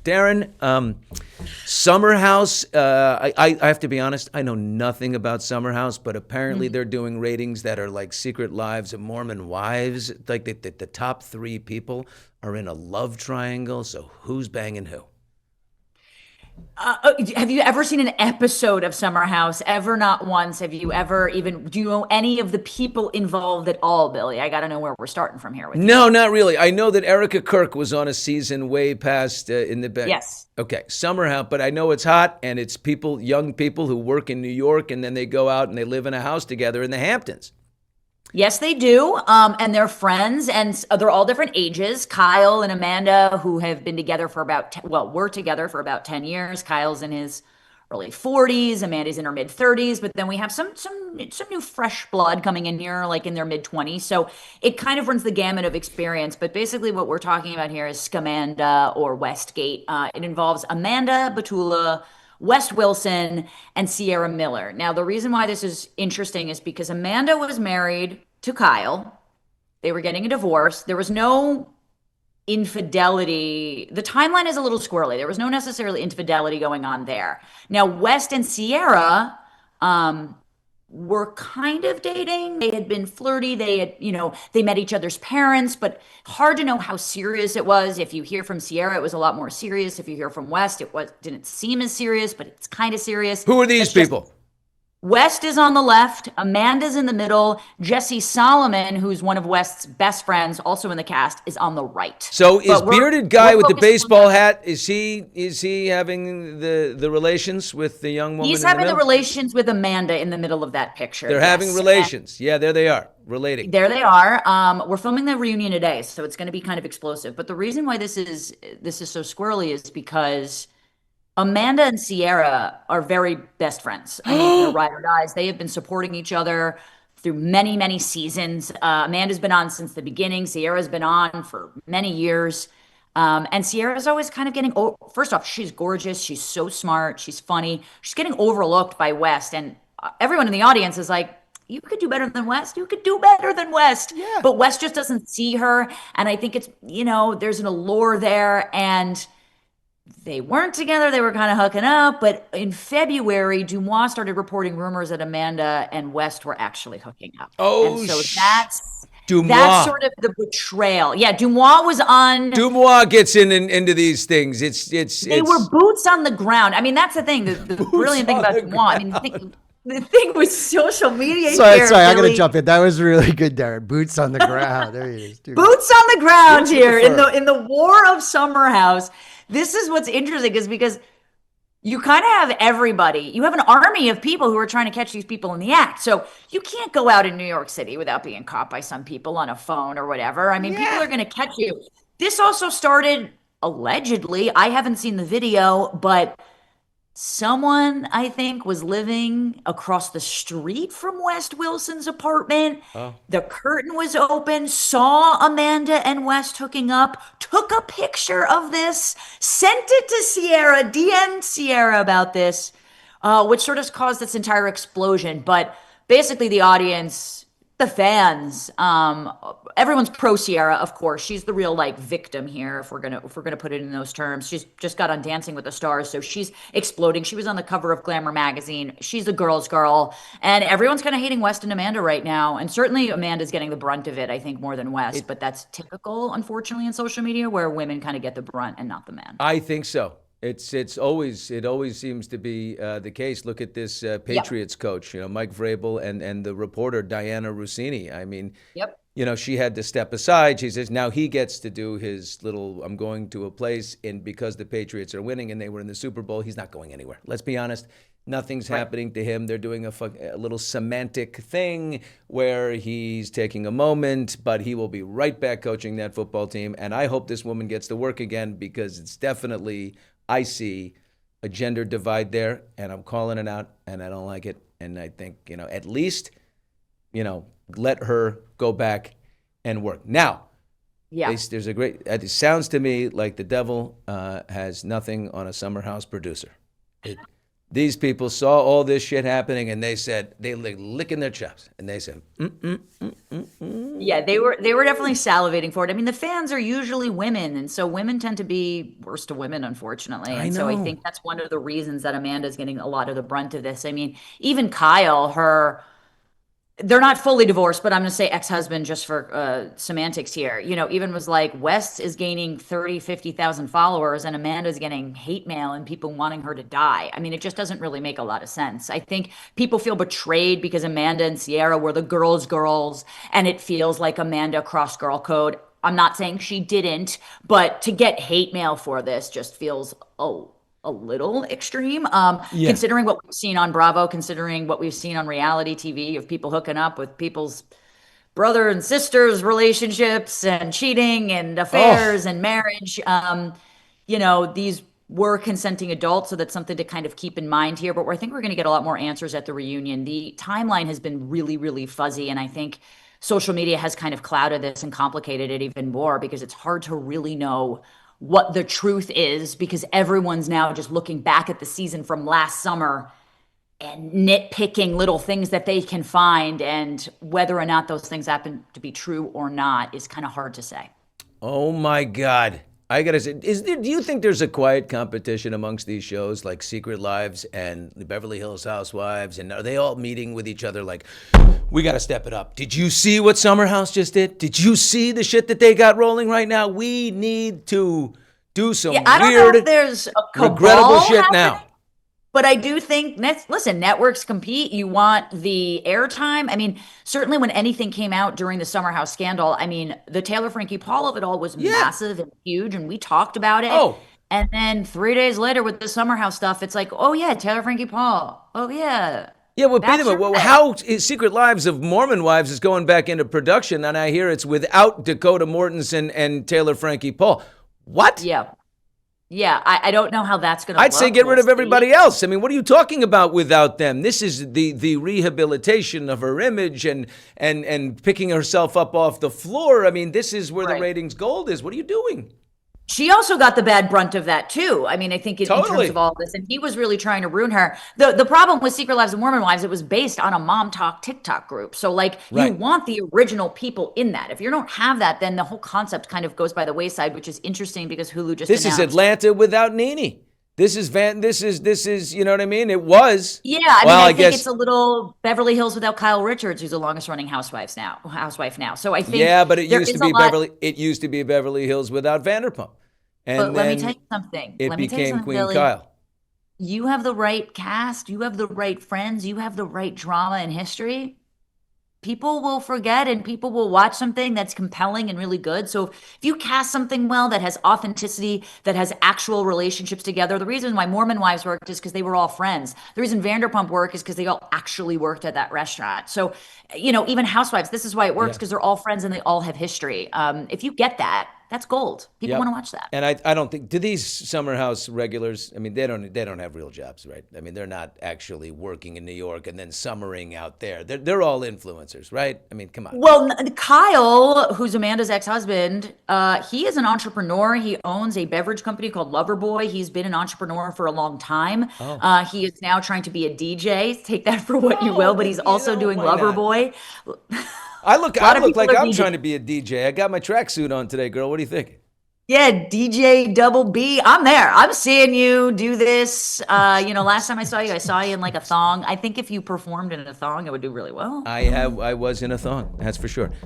Daryn, Summer House, I have to be honest, I know nothing about Summer House, but apparently they're doing ratings that are like Secret Lives of Mormon Wives. Like the top 3 people are in a love triangle, so who's banging who? Have you ever seen an episode of Summer House? Ever? Not once. Have you ever even, do you know any of the people involved at all, Billy? I got to know where we're starting from here with you. No, not really. I know that Erica Kirk was on a season way past in the back. Yes. Okay, Summer House, but I know it's hot, and it's people, young people who work in New York, and then they go out and they live in a house together in the Hamptons. Yes, they do. And they're friends, and they're all different ages. Kyle and Amanda, who have been together for were together for about 10 years. Kyle's in his early 40s, Amanda's in her mid 30s, but then we have some new fresh blood coming in here, like in their mid 20s. So it kind of runs the gamut of experience. But basically, what we're talking about here is Scamanda or Westgate. It involves Amanda Batula, West Wilson, and Sierra Miller. Now, the reason why this is interesting is because Amanda was married to Kyle. They were getting a divorce. There was no infidelity. The timeline is a little squirrely. There was no necessarily infidelity going on there. Now, West and Sierra were kind of dating. They had been flirty. They had, they met each other's parents, but hard to know how serious it was. If you hear from Sierra, it was a lot more serious. If you hear from West, didn't seem as serious, but it's kind of serious. Who are these people? West is on the left, Amanda's in the middle, Jesse Solomon, who's one of West's best friends, also in the cast, is on the right. So is bearded guy with the baseball hat, is he having the relations with the young woman? He's having the relations with Amanda in the middle of that picture. They're having relations. Yeah, there they are, relating. There they are. We're filming the reunion today, so it's going to be kind of explosive. But the reason why this is so squirrely is because Amanda and Sierra are very best friends. I mean, they're ride or dies. They have been supporting each other through many, many seasons. Amanda's been on since the beginning. Sierra's been on for many years. And Sierra's always kind of getting, first off, she's gorgeous. She's so smart. She's funny. She's getting overlooked by West. And everyone in the audience is like, you could do better than West. You could do better than West. Yeah. But West just doesn't see her. And I think it's, there's an allure there. And they weren't together. They were kind of hooking up. But in February, Dumois started reporting rumors that Amanda and West were actually hooking up. Oh, and so that's Dumois. sort of the betrayal. Yeah, Dumois was on. Dumois gets into these things. They were boots on the ground. I mean, that's the thing. The brilliant thing about Dumois. I mean, the thing with social media. Sorry, I gotta jump in. That was really good, Daryn. Boots on the ground. There he is. Dude. Boots on the ground here in the war of Summer House. This is what's interesting, is because you kind of have everybody. You have an army of people who are trying to catch these people in the act. So you can't go out in New York City without being caught by some people on a phone or whatever. I mean, people are going to catch you. This also started allegedly. I haven't seen the video, but someone, I think, was living across the street from West Wilson's apartment. Oh. The curtain was open, saw Amanda and West hooking up, took a picture of this, sent it to Sierra, DM'd Sierra about this, which sort of caused this entire explosion. But basically the audience, the fans, everyone's pro Sierra, of course. She's the real victim here, if we're gonna put it in those terms. She's just got on Dancing with the Stars, so she's exploding. She was on the cover of Glamour magazine. She's the girl's girl, and everyone's kind of hating West and Amanda right now. And certainly Amanda's getting the brunt of it, I think, more than West. But that's typical, unfortunately, in social media, where women kind of get the brunt and not the man. I think so. It always seems to be the case. Look at this Patriots coach, Mike Vrabel, and the reporter Diana Rossini. I mean, she had to step aside. She says now he gets to do his little, I'm going to a place, and because the Patriots are winning and they were in the Super Bowl, he's not going anywhere. Let's be honest. Nothing's happening to him. They're doing a little semantic thing where he's taking a moment, but he will be right back coaching that football team. And I hope this woman gets to work again, because it's definitely, I see a gender divide there, and I'm calling it out, and I don't like it. And I think, at least, let her go back and work. Now, there's a great, it sounds to me like the devil has nothing on a Summer House producer. these people saw all this shit happening, and they said, they licking their chops, and they said, Yeah, they were definitely salivating for it. I mean, the fans are usually women, and so women tend to be worse to women, unfortunately. And so I think that's one of the reasons that Amanda's getting a lot of the brunt of this. I mean, even Kyle, they're not fully divorced, but I'm going to say ex-husband just for semantics here. Even was like, West is gaining 30, 50,000 followers and Amanda's getting hate mail and people wanting her to die. I mean, it just doesn't really make a lot of sense. I think people feel betrayed because Amanda and Sierra were the girls, and it feels like Amanda crossed girl code. I'm not saying she didn't, but to get hate mail for this just feels, a little extreme, considering what we've seen on Bravo, considering what we've seen on reality TV of people hooking up with people's brother and sisters relationships and cheating and affairs and marriage. These were consenting adults, so that's something to kind of keep in mind here. But I think we're going to get a lot more answers at the reunion. The timeline has been really, really fuzzy, and I think social media has kind of clouded this and complicated it even more because it's hard to really know what the truth is, because everyone's now just looking back at the season from last summer and nitpicking little things that they can find, and whether or not those things happen to be true or not is kind of hard to say. Oh my God. I gotta say, do you think there's a quiet competition amongst these shows like Secret Lives and the Beverly Hills Housewives? And are they all meeting with each other like, we gotta step it up? Did you see what Summer House just did? Did you see the shit that they got rolling right now? We need to do some I don't know weird, if there's a regrettable shit happening. now. But I do think, listen, networks compete. You want the airtime. I mean, certainly when anything came out during the Summer House scandal, I mean, the Taylor Frankie Paul of it all was massive and huge, and we talked about it. And then 3 days later with the Summer House stuff, it's like, oh yeah, Taylor Frankie Paul. Oh yeah. Yeah, well, how Secret Lives of Mormon Wives is going back into production, and I hear it's without Dakota Mortensen and Taylor Frankie Paul. What? Yeah, I don't know how that's going to look. I'd say get rid of everybody else. I mean, what are you talking about without them? This is the rehabilitation of her image and picking herself up off the floor. I mean, this is where the ratings gold is. What are you doing? She also got the bad brunt of that too. I mean, I think in terms of all this, and he was really trying to ruin her. The problem with Secret Lives of Mormon Wives, it was based on a mom talk TikTok group. So you want the original people in that. If you don't have that, then the whole concept kind of goes by the wayside, which is interesting because Hulu just announced. This is Atlanta without Nene. This is you know what I mean? It was. Yeah, I think it's a little Beverly Hills without Kyle Richards, who's the longest running housewife now. So I think but it used to be Beverly Hills without Vanderpump. And let me tell you something. It became Queen Billy. Kyle. You have the right cast, you have the right friends, you have the right drama and history. People will forget and people will watch something that's compelling and really good. So if you cast something well that has authenticity, that has actual relationships together, the reason why Mormon Wives worked is because they were all friends. The reason Vanderpump worked is because they all actually worked at that restaurant. So, even Housewives, this is why it works, because they're all friends and they all have history. If you get that, that's gold. People want to watch that. And I don't think, do these Summer House regulars, I mean, they don't have real jobs, right? I mean, they're not actually working in New York and then summering out there. They're all influencers, right? I mean, come on. Well, Kyle, who's Amanda's ex-husband, he is an entrepreneur. He owns a beverage company called Loverboy. He's been an entrepreneur for a long time. He is now trying to be a DJ. Take that for what you will, but he's also doing Loverboy. I look like I'm trying to be a DJ. I got my tracksuit on today, girl. What do you think? Yeah, DJ Double B. I'm there. I'm seeing you do this. Last time I saw you in like a thong. I think if you performed in a thong, it would do really well. I was in a thong, that's for sure.